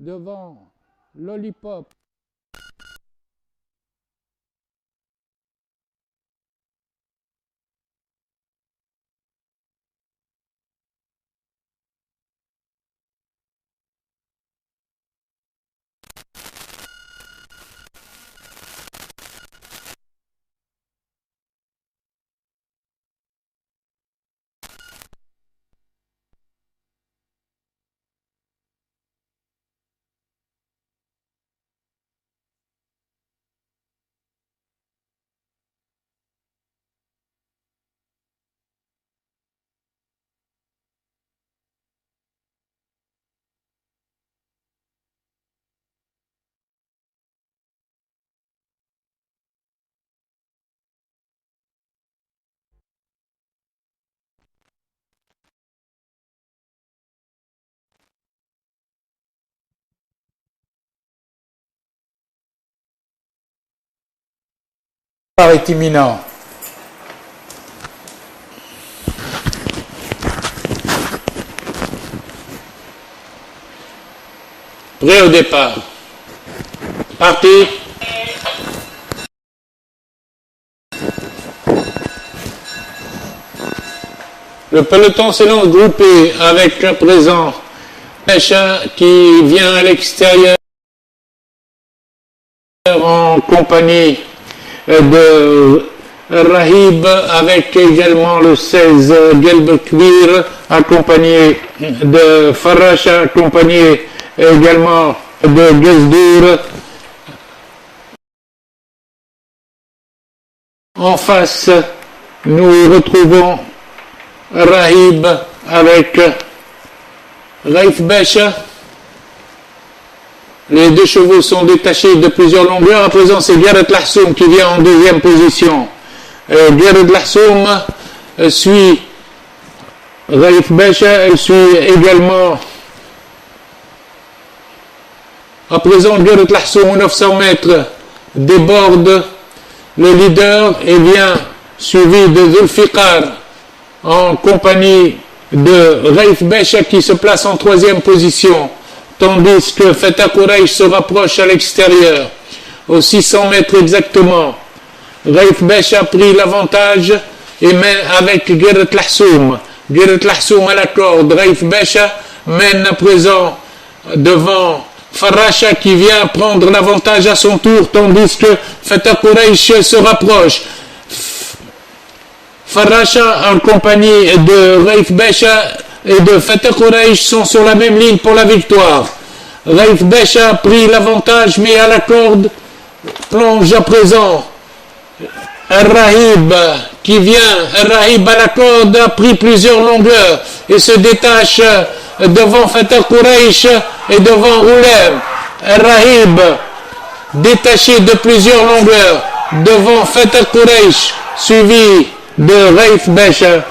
devant Lollipop. Est imminent. Prêt au départ. Parti. Le peloton s'élance groupé avec à présent Bécha qui vient à l'extérieur en compagnie de Rahib avec également le 16 Gelbekbir accompagné de Farracha accompagné également de Gezdur. En face, nous retrouvons Rahib avec Raif Bécha. Les deux chevaux sont détachés de plusieurs longueurs. À présent, c'est Gareth Lahsoum qui vient en deuxième position. Gareth Lahsoum suit Raif Bécha. Elle suit également. À présent, Gareth Lahsoum, aux 900 mètres, déborde le leader et vient suivi de Zulfiqar en compagnie de Raif Bécha qui se place en troisième position. Tandis que Fatah Quraish se rapproche à l'extérieur, aux 600 mètres exactement. Raif Bécha a pris l'avantage et mène avec Gareth Lahsoum. Gareth Lahsoum à la corde. Raif Bécha mène à présent devant Farracha qui vient prendre l'avantage à son tour, tandis que Fatah Quraish se rapproche. Farracha en compagnie de Raif Bécha et de Fatah Quraish sont sur la même ligne pour la victoire. Raif Bécha a pris l'avantage mais à la corde plonge à présent. Rahib qui vient, Rahib à la corde a pris plusieurs longueurs et se détache devant Fatah Quraish et devant Roulem. Rahib détaché de plusieurs longueurs devant Fatah Quraish suivi de Raif Bécha.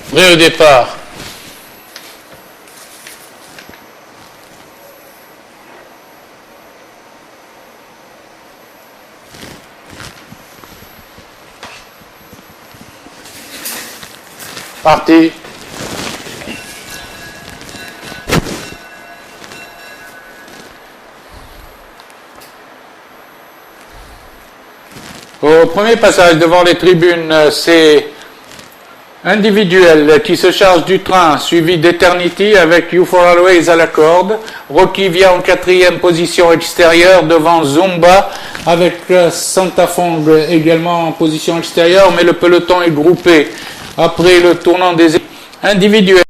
Prêt au départ. Parti. Au premier passage devant les tribunes, c'est individuel qui se charge du train, suivi d'Eternity avec You For Always à la corde. Rocky vient en quatrième position extérieure devant Zumba avec Santa Fong également en position extérieure, mais le peloton est groupé. Après le tournant des individuels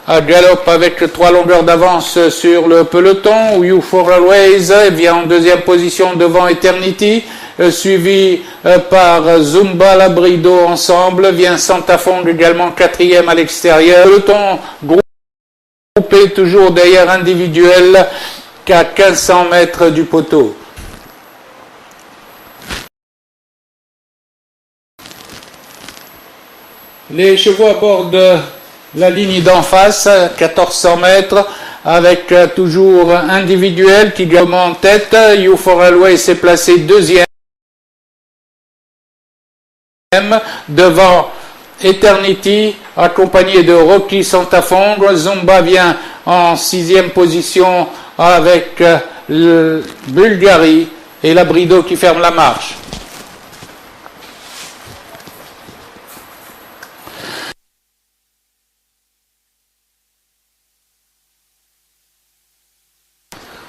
à galop avec 3 longueurs d'avance sur le peloton, You For Always vient en deuxième position devant Eternity. suivi par Zumba Labrido ensemble. Vient Santafong également 4e à l'extérieur. Peloton groupé toujours derrière individuel qu'à 1500 mètres du poteau. Les chevaux abordent la ligne d'en face, 1400 mètres, avec toujours individuel qui gagne en tête. Youforalway s'est placé 2e devant Eternity, accompagné de Rocky Santafong. Zumba vient en 6e position avec le Bulgari et Labrido qui ferme la marche.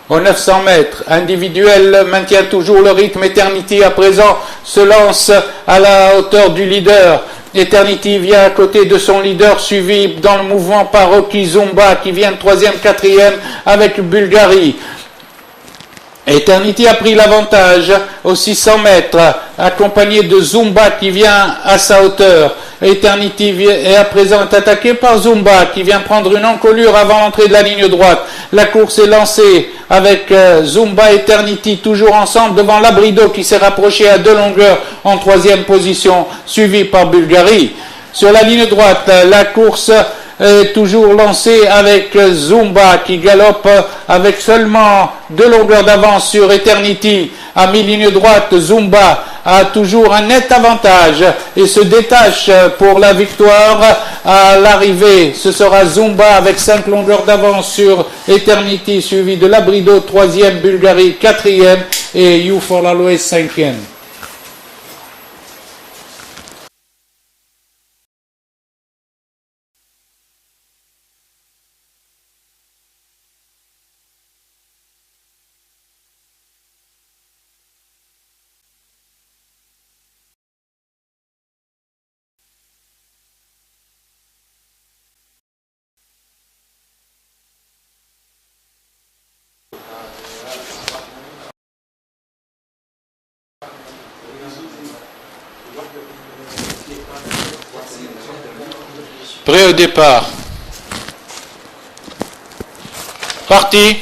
Aux 900 mètres, individuel maintient toujours le rythme. Eternity à présent se lance à la hauteur du leader. Eternity vient à côté de son leader, suivi dans le mouvement par Rocky Zumba qui vient 3e, 4e avec Bulgari. Eternity a pris l'avantage aux 600 mètres, accompagné de Zumba qui vient à sa hauteur. Eternity est à présent attaqué par Zumba qui vient prendre une encolure avant l'entrée de la ligne droite. La course est lancée avec Zumba et Eternity toujours ensemble devant Labrido qui s'est rapproché à 2 longueurs en 3e position, suivi par Bulgari. Sur la ligne droite, la course est toujours lancée avec Zumba qui galope avec seulement 2 longueurs d'avance sur Eternity. À mi-ligne droite, Zumba a toujours un net avantage et se détache pour la victoire. À l'arrivée, ce sera Zumba avec 5 longueurs d'avance sur Eternity, suivi de Labrido 3e, Bulgari 4e et Youforalway 5e. Prêt au départ. Parti.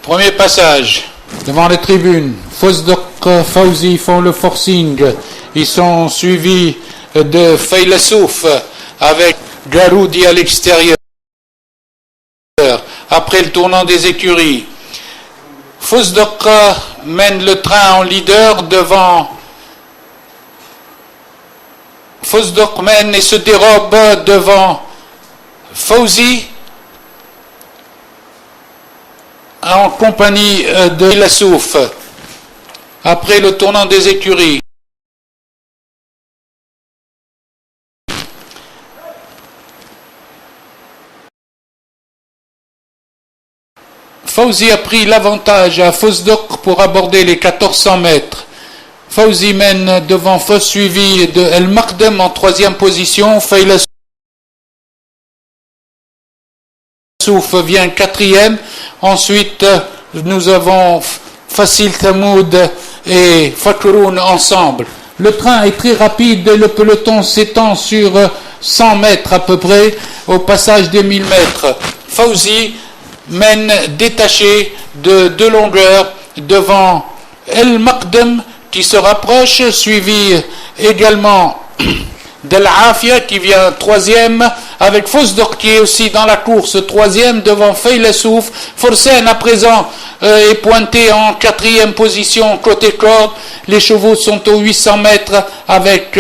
Premier passage. Devant les tribunes. Fosdok Fauzi font le forcing. Ils sont suivis de Feilassouf avec Garoudi à l'extérieur. Après le tournant des écuries. Fosdok mène le train en leader devant Fosdok mène et se dérobe devant Fauzi en compagnie de Lassouf. Après le tournant des écuries. Fauzi a pris l'avantage à Fosdok pour aborder les 1400 mètres. Fauzi mène devant Fos suivi de El Makdem en 3e position. Feilassouf vient 4e. Ensuite, nous avons Fasil Thamoud et Fakroun ensemble. Le train est très rapide et le peloton s'étend sur 100 mètres à peu près au passage des 1000 mètres. Fauzi mène détaché de 2 longueurs devant El Makdem qui se rapproche, suivi également d'El Afia qui vient 3e, avec Fosdok qui est aussi dans la course 3e devant Feilassouf. Forsen à présent est pointé en 4e position côté corde. Les chevaux sont aux 800 mètres avec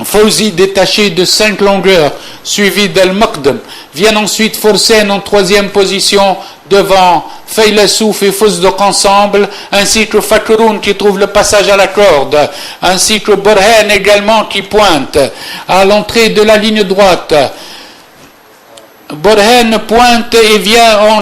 Fauzi détaché de 5 longueurs, suivi d'El Makdem. Viennent ensuite Forsen en 3e position devant Feilassouf et Fosdok ensemble, ainsi que Fakroun qui trouve le passage à la corde, ainsi que Borhen également qui pointe à l'entrée de la ligne droite. Borhen pointe et vient en